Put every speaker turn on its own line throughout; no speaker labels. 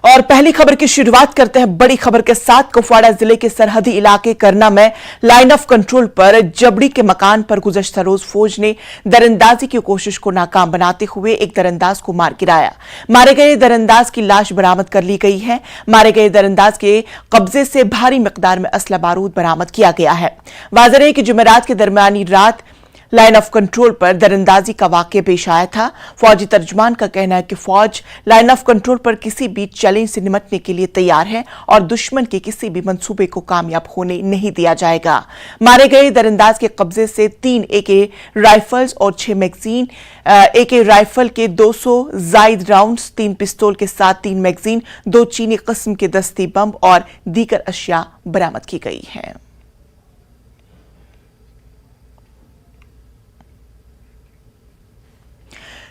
और पहली खबर की शुरुआत करते हैं बड़ी खबर के साथ। कुपवाड़ा जिले के सरहदी इलाके करना में लाइन ऑफ कंट्रोल पर जबड़ी के मकान पर गुज़श्ता रोज फौज ने दरअंदाजी की कोशिश को नाकाम बनाते हुए एक दरअंदाज को मार गिराया। मारे गए दरअंदाज की लाश बरामद कर ली गई है। मारे गए दरअंदाज के कब्जे से भारी मिकदार में असला बारूद बरामद किया गया है। वाज़ेह है कि जुमेरात के दरमियानी रात लाइन ऑफ कंट्रोल पर दरअंदाजी का वाकया पेश आया था। फौजी तर्जुमान का कहना है कि फौज लाइन ऑफ कंट्रोल पर किसी भी चैलेंज से निपटने के लिए तैयार है और दुश्मन के किसी भी मंसूबे को कामयाब होने नहीं दिया जाएगा। मारे गए दरअंदाज के कब्जे से 3 AK राइफल्स और 6 मैगजीन, AK राइफल के 200 जायद राउंड्स, 3 पिस्तौल के साथ 3 मैगजीन, 2 चीनी किस्म के दस्ती बम और दीगर अशिया बरामद की गई है।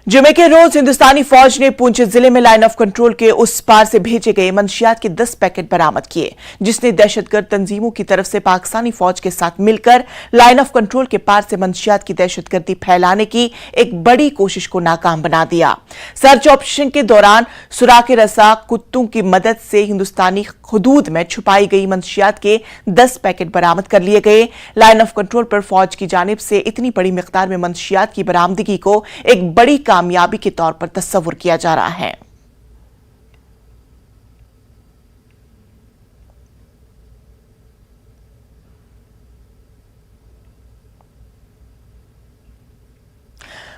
जुमे के रोज हिंदुस्तानी फौज ने पुंछ जिले में लाइन ऑफ कंट्रोल के उस पार से भेजे गए मंशियात के 10 पैकेट बरामद किए, जिसने दहशतगर्द तंजीमों की तरफ से पाकिस्तानी फौज के साथ मिलकर लाइन ऑफ कंट्रोल के पार से मंशियात की दहशतगर्दी फैलाने की एक बड़ी कोशिश को नाकाम बना दिया। सर्च ऑपरेशन के दौरान सुराखे रसा कुत्तों की मदद से हिंदुस्तानी हुदूद में छुपाई गई मंशियात के 10 पैकेट बरामद कर लिए गए। लाइन ऑफ कंट्रोल पर फौज की जानिब से इतनी बड़ी मिकदार में मंशियात की बरामदगी को एक बड़ी कामयाबी के तौर पर तस्वुर किया जा रहा है।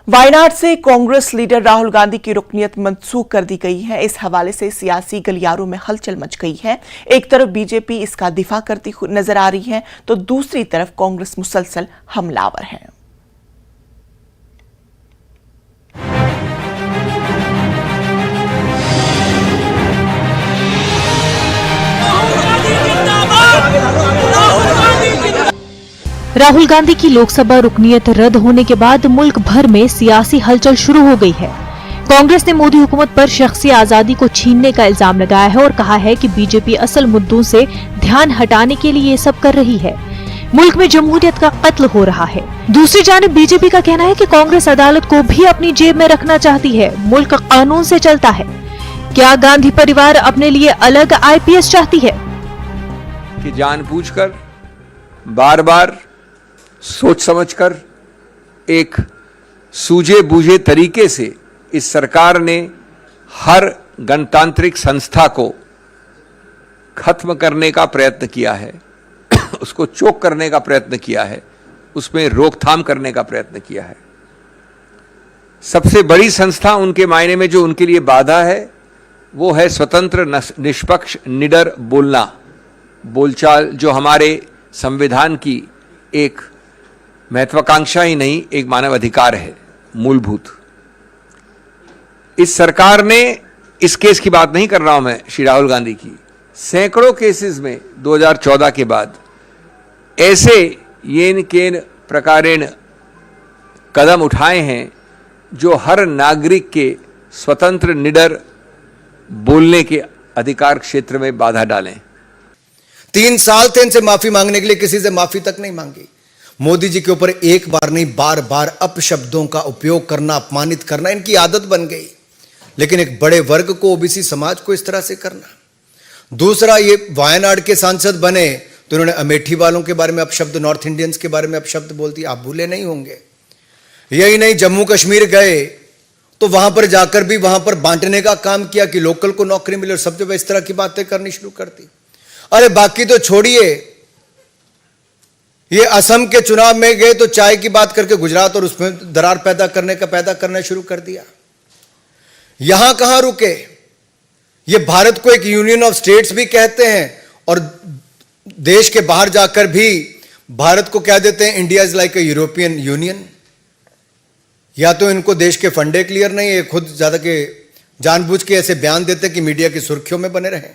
वायनाड से कांग्रेस लीडर राहुल गांधी की रुकनीत मंसूख कर दी गई है। इस हवाले से सियासी गलियारों में हलचल मच गई है। एक तरफ बीजेपी इसका दिफा करती नजर आ रही है तो दूसरी तरफ कांग्रेस मुसलसल हमलावर है।
राहुल गांधी की लोकसभा रुकनीत रद्द होने के बाद मुल्क भर में सियासी हलचल शुरू हो गई है। कांग्रेस ने मोदी हुकूमत पर शख्सी आजादी को छीनने का इल्जाम लगाया है और कहा है कि बीजेपी असल मुद्दों से ध्यान हटाने के लिए ये सब कर रही है। मुल्क में जमहूरियत का कत्ल हो रहा है। दूसरी जानिब बीजेपी का कहना है कि कांग्रेस अदालत को भी अपनी जेब में रखना चाहती है। मुल्क कानून से चलता है। क्या गांधी परिवार अपने लिए अलग IPS चाहती है?
कि जानबूझकर बार बार सोच समझकर एक सूझे बूझे तरीके से इस सरकार ने हर गणतांत्रिक संस्था को खत्म करने का प्रयत्न किया है, उसको चोक करने का प्रयत्न किया है, उसमें रोकथाम करने का प्रयत्न किया है। सबसे बड़ी संस्था उनके मायने में जो उनके लिए बाधा है वो है स्वतंत्र निष्पक्ष निडर बोलना, बोलचाल, जो हमारे संविधान की एक महत्वाकांक्षा ही नहीं, एक मानव अधिकार है मूलभूत। इस सरकार ने, इस केस की बात नहीं कर रहा हूं मैं श्री राहुल गांधी की, सैकड़ों केसेस में 2014 के बाद ऐसे येन केन प्रकारेण कदम उठाए हैं जो हर नागरिक के स्वतंत्र निडर बोलने के अधिकार क्षेत्र में बाधा डालें।
3 साल थे इनसे माफी मांगने के लिए, किसी से माफी तक नहीं मांगी। मोदी जी के ऊपर एक बार नहीं बार बार अपशब्दों का उपयोग करना, अपमानित करना इनकी आदत बन गई। लेकिन एक बड़े वर्ग को, ओबीसी समाज को इस तरह से करना। दूसरा, ये वायनाड के सांसद बने तो उन्होंने अमेठी वालों के बारे में अपशब्द, नॉर्थ इंडियंस के बारे में अपशब्द बोल दिए, आप भूले नहीं होंगे। यही नहीं, जम्मू कश्मीर गए तो वहां पर जाकर भी वहां पर बांटने का काम किया कि लोकल को नौकरी मिले और सब जगह इस तरह की बातें करनी शुरू कर दी। अरे बाकी तो छोड़िए, ये असम के चुनाव में गए तो चाय की बात करके गुजरात और उसमें दरार पैदा करना शुरू कर दिया। यहां कहां रुके? ये भारत को एक यूनियन ऑफ स्टेट्स भी कहते हैं और देश के बाहर जाकर भी भारत को कह देते हैं India is like a European union. या तो इनको देश के फंडे क्लियर नहीं है, खुद ज्यादा के जानबूझ के ऐसे बयान देते कि मीडिया की सुर्खियों में बने रहें।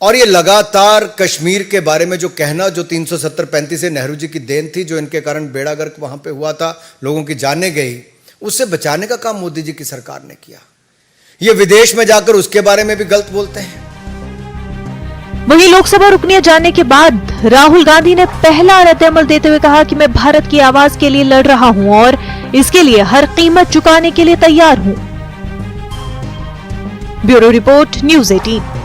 और ये लगातार कश्मीर के बारे में जो कहना, जो 370-35 से नेहरू जी की देन थी, जो इनके कारण बेड़ा गर्क वहां पे हुआ था, लोगों की जानें गई, उससे बचाने का काम मोदी जी की सरकार ने किया। ये विदेश में जाकर उसके बारे में भी गलत बोलते हैं।
वहीं लोकसभा रुकनीत जाने के बाद राहुल गांधी ने पहला रद्द-ए-अमल देते हुए कहा कि मैं भारत की आवाज के लिए लड़ रहा हूं और इसके लिए हर कीमत चुकाने के लिए तैयार हूं। Bureau report, news 18।